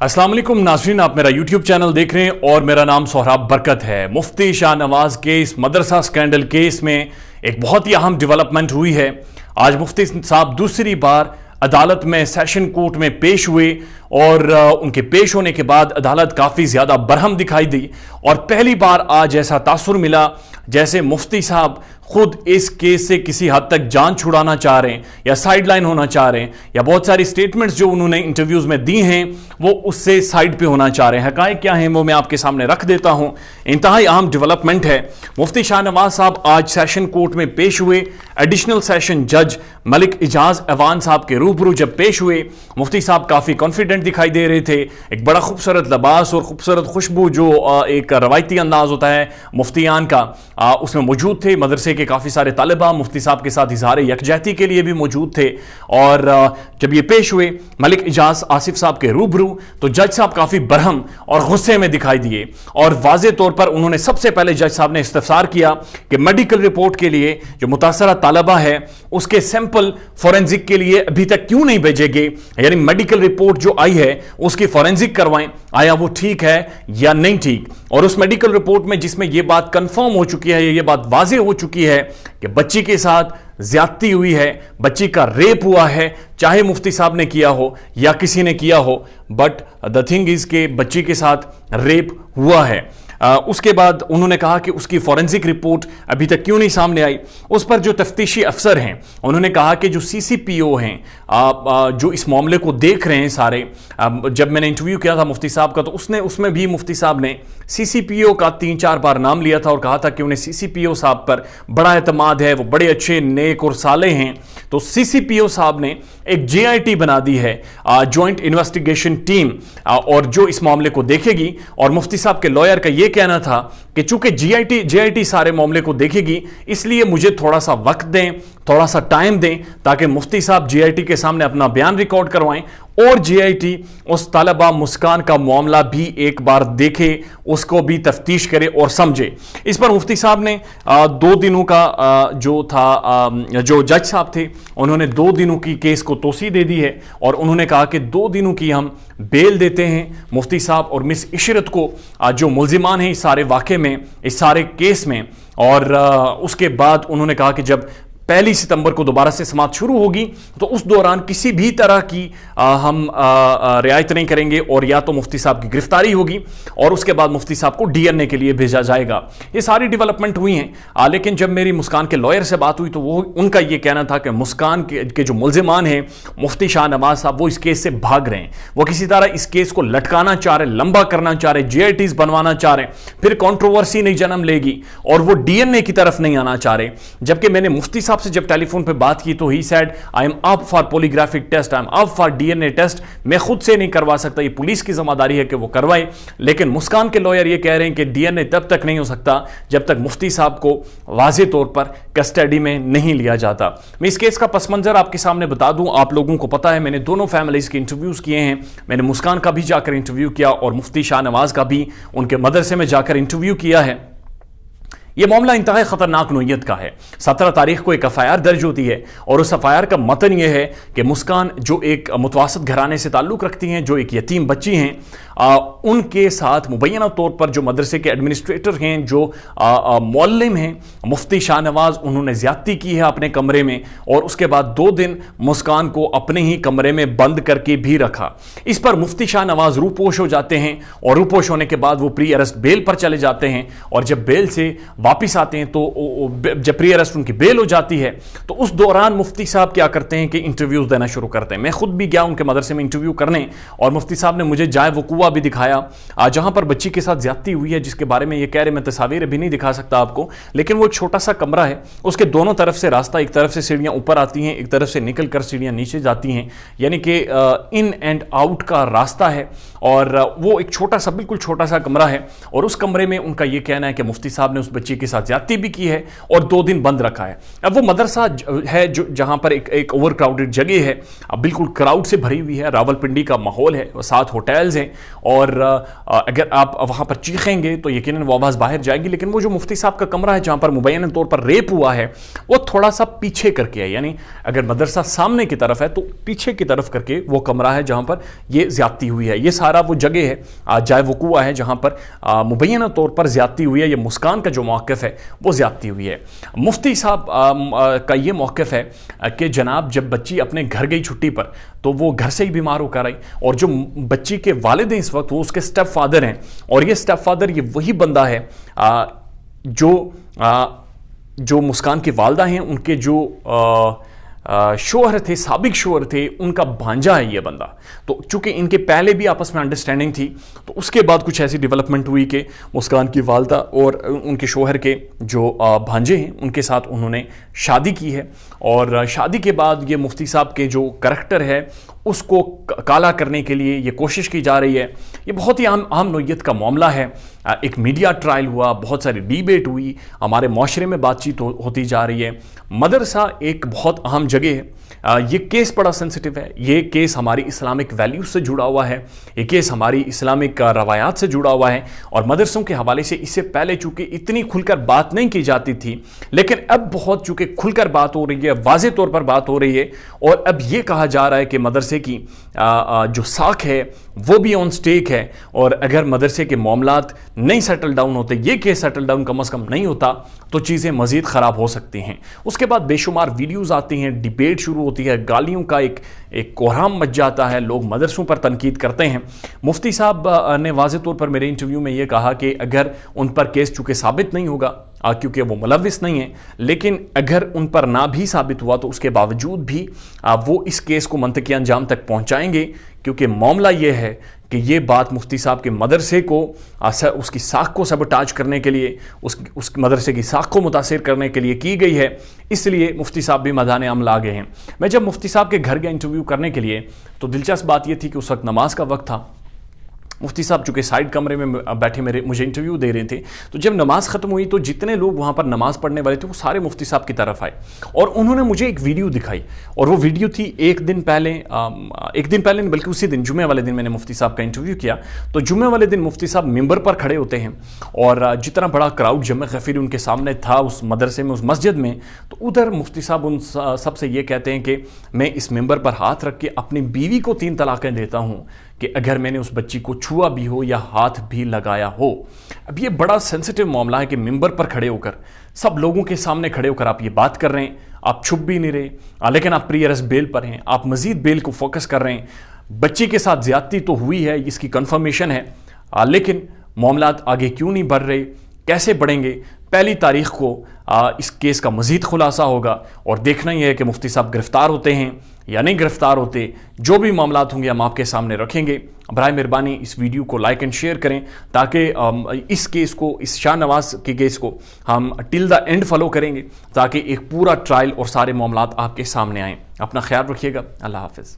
अस्सलाम वालेकुम नाज़रीन, आप मेरा YouTube चैनल देख रहे हैं और मेरा नाम सोहराब बरकत है। मुफ्ती शाहनवाज के इस मदरसा स्कैंडल केस में एक बहुत ही अहम डेवलपमेंट हुई है। आज मुफ्ती साहब दूसरी बार अदालत में सेशन कोर्ट में पेश हुए और उनके पेश होने के बाद अदालत काफ़ी ज़्यादा बरहम दिखाई दी और पहली बार आज ऐसा तासुर मिला जैसे मुफ्ती साहब खुद इस केस से किसी हद तक जान छुड़ाना चाह रहे हैं या साइडलाइन होना चाह रहे हैं या बहुत सारी स्टेटमेंट्स जो उन्होंने इंटरव्यूज में दी हैं वो उससे साइड पे होना चाह रहे हैं। हकायक क्या हैं वो मैं आपके सामने रख देता हूं। इंतहाई अहम डेवलपमेंट है। मुफ्ती शाहनवाज साहब आज सेशन कोर्ट में पेश हुए। एडिशनल सेशन जज मलिक इजाज अवान साहब के रूबरू जब पेश हुए, मुफ्ती साहब काफ़ी कॉन्फिडेंट दिखाई दे रहे थे। एक बड़ा खूबसूरत लिबास और खूबसूरत खुशबू जो एक रवायती अंदाज होता है मुफ्तियान का, उसमें मौजूद थे। मदरसे के काफ़ी सारे तालिबा मुफ्ती साहब के साथ इजहार यकजहती के लिए भी मौजूद थे और जब ये पेश हुए मलिक इजाज आसिफ साहब के रूबरू तो जज साहब काफ़ी बरहम और गुस्से में दिखाई दिए और वाज़े तौर पर उन्होंने सबसे पहले जज साहब ने इस्तफसार किया कि मेडिकल रिपोर्ट के लिए जो मुतासरा तालिबा है उसके सैंपल फॉरेंसिक के लिए अभी तक क्यों नहीं भेजे गए, यानी मेडिकल रिपोर्ट जो आई है उसकी फॉरेंसिक करवाएं, आया वो ठीक है या नहीं ठीक। और उस मेडिकल रिपोर्ट में जिसमें यह बात कंफर्म हो चुकी है, ये बात वाज़े हो चुकी है कि बच्ची के साथ ज्यादती हुई है, बच्ची का रेप हुआ है, चाहे मुफ्ती साहब ने किया हो या किसी ने किया हो, बट द थिंग इज के बच्ची के साथ रेप हुआ है। उसके बाद उन्होंने कहा कि उसकी फॉरेंसिक रिपोर्ट अभी तक क्यों नहीं सामने आई। उस पर जो तफ्तीशी अफसर हैं उन्होंने कहा कि जो सीसीपीओ हैं जो इस मामले को देख रहे हैं सारे, जब मैंने इंटरव्यू किया था मुफ्ती साहब का तो उसमें भी मुफ्ती साहब ने सीसीपीओ का 3-4 बार नाम लिया था और कहा था कि उन्हें सीसीपीओ साहब पर बड़ा एतमाद है, वो बड़े अच्छे नेक और साले हैं। तो सीसीपीओ साहब ने एक JIT बना दी है, जॉइंट इन्वेस्टिगेशन टीम, और जो इस मामले को देखेगी। और मुफ्ती साहब के लॉयर का यह कहना था कि चूंकि JIT सारे मामले को देखेगी इसलिए मुझे थोड़ा सा वक्त दें, थोड़ा सा टाइम दें ताकि मुफ्ती साहब JIT के सामने अपना बयान रिकॉर्ड करवाएं और JIT उस तालिबा मुस्कान का मामला भी एक बार देखे, उसको भी तफ्तीश करे और समझे। इस पर मुफ्ती साहब ने 2 दिनों का जो था, जो जज साहब थे उन्होंने 2 दिनों की केस को तोसी दे दी है और उन्होंने कहा कि 2 दिनों की हम बेल देते हैं मुफ्ती साहब और मिस इशरत को, जो मुल्जिमान हैं इस सारे वाक़े में, इस सारे केस में। और उसके बाद उन्होंने कहा कि जब 1 सितंबर को दोबारा से समाअत शुरू होगी तो उस दौरान किसी भी तरह की हम रियायत नहीं करेंगे और या तो मुफ्ती साहब की गिरफ्तारी होगी और उसके बाद मुफ्ती साहब को DNA के लिए भेजा जाएगा। ये सारी डेवलपमेंट हुई हैं। लेकिन जब मेरी मुस्कान के लॉयर से बात हुई तो वो उनका ये कहना था कि मुस्कान के जो मुल्जिमान हैं मुफ्ती शाहनवाज साहब वो इस केस से भाग रहे हैं, वो किसी तरह इस केस को लटकाना चाह रहे, लंबा करना चाह रहे, JITs बनवाना चाह रहे, फिर कॉन्ट्रोवर्सी नहीं जन्म लेगी और वो DNA की तरफ नहीं आना चाह रहे। जबकि मैंने मुफ्ती साहब से जब टेलीफोन पे बात की तो ही said I am up for polygraphic test, I am up for DNA test. मैं खुद से नहीं करवा सकता, ये पुलिस की जिम्मेदारी है कि वो करवाए। लेकिन मुस्कान के लॉयर ये कह रहे हैं कि DNA तब तक नहीं हो सकता जब तक मुफ्ती साहब को वाज़े तौर पर कस्टडी में नहीं लिया जाता। मैं इस केस का पस मंजर आपके सामने बता दूं, आप लोगों को पता है मैंने दोनों फैमिलीज के इंटरव्यूज किए हैं। मैंने मुस्कान का भी जाकर इंटरव्यू किया और मुफ्ती शाहनवाज का भी उनके मदरसे में जाकर इंटरव्यू किया है। यह मामला इंतहाई खतरनाक नोयत का है। 17 तारीख को एक FIR दर्ज होती है और उस FIR का मतन यह है कि मुस्कान जो एक मुतवासित घराने से ताल्लुक़ रखती हैं, जो एक यतीम बच्ची हैं, उनके साथ मुबैना तौर पर जो मदरसे के एडमिनिस्ट्रेटर हैं, जो मौल्लिम हैं, मुफ्ती शाहनवाज, उन्होंने ज़्यादती की है अपने कमरे में और उसके बाद 2 दिन मुस्कान को अपने ही कमरे में बंद करके भी रखा। इस पर मुफ्ती शाहनवाज रूपोश हो जाते हैं और रूपोश होने के बाद वो प्री अरेस्ट बेल पर चले जाते हैं और जब बेल से वापिस आते हैं तो जब प्री अरेस्ट उनकी बेल हो जाती है तो उस दौरान मुफ्ती साहब क्या करते हैं कि इंटरव्यूज देना शुरू करते हैं। मैं खुद भी गया उनके मदरसे में इंटरव्यू करने और मुफ्ती साहब ने मुझे जाए वकूआ भी दिखाया जहां पर बच्ची के साथ ज्यादती हुई है, जिसके बारे में ये कह रहे, मैं तस्वीर भी नहीं दिखा सकता आपको, लेकिन वो एक छोटा सा कमरा है, उसके दोनों तरफ से रास्ता, एक तरफ से सीढ़ियां ऊपर आती हैं, एक तरफ से निकल कर सीढ़ियां नीचे जाती हैं, यानी कि इन एंड आउट का रास्ता है और वो एक छोटा सा, बिल्कुल छोटा सा कमरा है और उस कमरे में उनका ये कहना है कि मुफ्ती साहब ने उस बच्ची के साथ ज्यादती भी की है और 2 दिन बंद रखा है। अब वो मदरसा है जो जहां पर एक ओवर क्राउडेड जगह है, अब बिल्कुल क्राउड से भरी हुई है, रावलपिंडी का माहौल है, 7 होटल्स हैं और اگر آپ وہاں پر چیخیں گے تو یقیناً وہ آواز باہر جائے گی. لیکن وہ جو مفتی صاحب کا کمرہ ہے جہاں پر مبینہ طور پر ریپ ہوا ہے وہ تھوڑا سا پیچھے کر کے ہے, یعنی اگر مدرسہ سامنے کی طرف ہے تو پیچھے کی طرف کر کے وہ کمرہ ہے جہاں پر یہ زیادتی ہوئی ہے. یہ سارا وہ جگہ ہے جائے وقوع ہے جہاں پر مبینہ طور پر زیادتی ہوئی ہے. یہ مسکان کا جو موقف ہے وہ زیادتی ہوئی ہے. مفتی صاحب کا یہ موقف ہے کہ جناب جب بچی اپنے گھر گئی چھٹی پر تو وہ گھر سے ہی بیمار ہو کر آئی, اور جو بچی کے والد ہیں اس وقت وہ اس کے سٹیپ فادر ہیں, اور یہ سٹیپ فادر یہ وہی بندہ ہے جو مسکان کی والدہ ہیں, ان کے جو شوہر تھے, سابق شوہر تھے, ان کا بھانجا ہے یہ بندہ. تو چونکہ ان کے پہلے بھی آپس میں انڈرسٹینڈنگ تھی تو اس کے بعد کچھ ایسی ڈیولپمنٹ ہوئی کہ مسکان کی والدہ اور ان کے شوہر کے جو بھانجے ہیں ان کے ساتھ انہوں نے شادی کی ہے, اور شادی کے بعد یہ مفتی صاحب کے جو کریکٹر ہے اس کو کالا کرنے کے لیے یہ کوشش کی جا رہی ہے. یہ بہت ہی اہم نوعیت کا معاملہ ہے. ایک میڈیا ٹرائل ہوا, بہت ساری ڈیبیٹ ہوئی, ہمارے معاشرے میں بات چیت ہوتی جا رہی ہے. مدرسہ ایک بہت اہم جگہ ہے. یہ کیس بڑا سینسٹیو ہے. یہ کیس ہماری اسلامک ویلیوز سے جڑا ہوا ہے. یہ کیس ہماری اسلامک روایات سے جڑا ہوا ہے, اور مدرسوں کے حوالے سے اس سے پہلے چونکہ اتنی کھل کر بات نہیں کی جاتی تھی, لیکن اب بہت چونکہ کھل کر بات ہو رہی ہے, واضح طور پر بات ہو رہی ہے, اور اب یہ کہا جا رہا ہے کہ مدرسے کی جو ساکھ ہے وہ بھی آن سٹیک ہے, اور اگر مدرسے کے معاملات نہیں سیٹل ڈاؤن ہوتے, یہ کیس سیٹل ڈاؤن کم از کم نہیں ہوتا, تو چیزیں مزید خراب ہو سکتی ہیں. اس کے بعد بے شمار ویڈیوز آتی ہیں, ڈیبیٹ شروع ہوتی ہے, گالیوں کا ایک کوہرام مچ جاتا ہے, لوگ مدرسوں پر تنقید کرتے ہیں. مفتی صاحب نے واضح طور پر میرے انٹرویو میں یہ کہا کہ اگر ان پر کیس چونکہ ثابت نہیں ہوگا کیونکہ وہ ملوث نہیں ہیں, لیکن اگر ان پر نہ بھی ثابت ہوا تو اس کے باوجود بھی وہ اس کیس کو منطقی انجام تک پہنچائیں گے, کیونکہ معاملہ یہ ہے کہ یہ بات مفتی صاحب کے مدرسے کو, اس کی ساکھ کو سبوٹاج کرنے کے لیے, اس مدرسے کی ساکھ کو متاثر کرنے کے لیے کی گئی ہے. اس لیے مفتی صاحب بھی میدان عمل آ گئے ہیں. میں جب مفتی صاحب کے گھر گیا انٹرویو کرنے کے لیے تو دلچسپ بات یہ تھی کہ اس وقت نماز کا وقت تھا. مفتی صاحب چونکہ سائیڈ کمرے میں بیٹھے مجھے انٹرویو دے رہے تھے, تو جب نماز ختم ہوئی تو جتنے لوگ وہاں پر نماز پڑھنے والے تھے وہ سارے مفتی صاحب کی طرف آئے, اور انہوں نے مجھے ایک ویڈیو دکھائی, اور وہ ویڈیو تھی ایک دن پہلے نہیں بلکہ اسی دن جمعے والے دن میں نے مفتی صاحب کا انٹرویو کیا. تو جمعے والے دن مفتی صاحب ممبر پر کھڑے ہوتے ہیں, اور جتنا بڑا کراؤڈ جمع غفیر ان کے سامنے تھا اس مدرسے میں, اس مسجد میں, تو ادھر مفتی صاحب ان سب سے یہ کہتے ہیں کہ میں اس ممبر پر ہاتھ رکھ کے اپنی بیوی کو 3 طلاقیں دیتا ہوں کہ اگر میں نے اس بچی کو چھوا بھی ہو یا ہاتھ بھی لگایا ہو. اب یہ بڑا سینسٹیو معاملہ ہے کہ ممبر پر کھڑے ہو کر, سب لوگوں کے سامنے کھڑے ہو کر آپ یہ بات کر رہے ہیں, آپ چھپ بھی نہیں رہے, لیکن آپ پری ارسٹ بیل پر ہیں, آپ مزید بیل کو فوکس کر رہے ہیں. بچی کے ساتھ زیادتی تو ہوئی ہے, اس کی کنفرمیشن ہے, لیکن معاملات آگے کیوں نہیں بڑھ رہے, کیسے بڑھیں گے؟ 1 تاریخ کو اس کیس کا مزید خلاصہ ہوگا, اور دیکھنا یہ ہے کہ مفتی صاحب گرفتار ہوتے ہیں یا نہیں گرفتار ہوتے. جو بھی معاملات ہوں گے ہم آپ کے سامنے رکھیں گے. برائے مہربانی اس ویڈیو کو لائک اینڈ شیئر کریں تاکہ اس کیس کو, اس شاہ نواز کے کیس کو ہم ٹل دا اینڈ فالو کریں گے, تاکہ ایک پورا ٹرائل اور سارے معاملات آپ کے سامنے آئیں. اپنا خیال رکھیے گا. اللہ حافظ.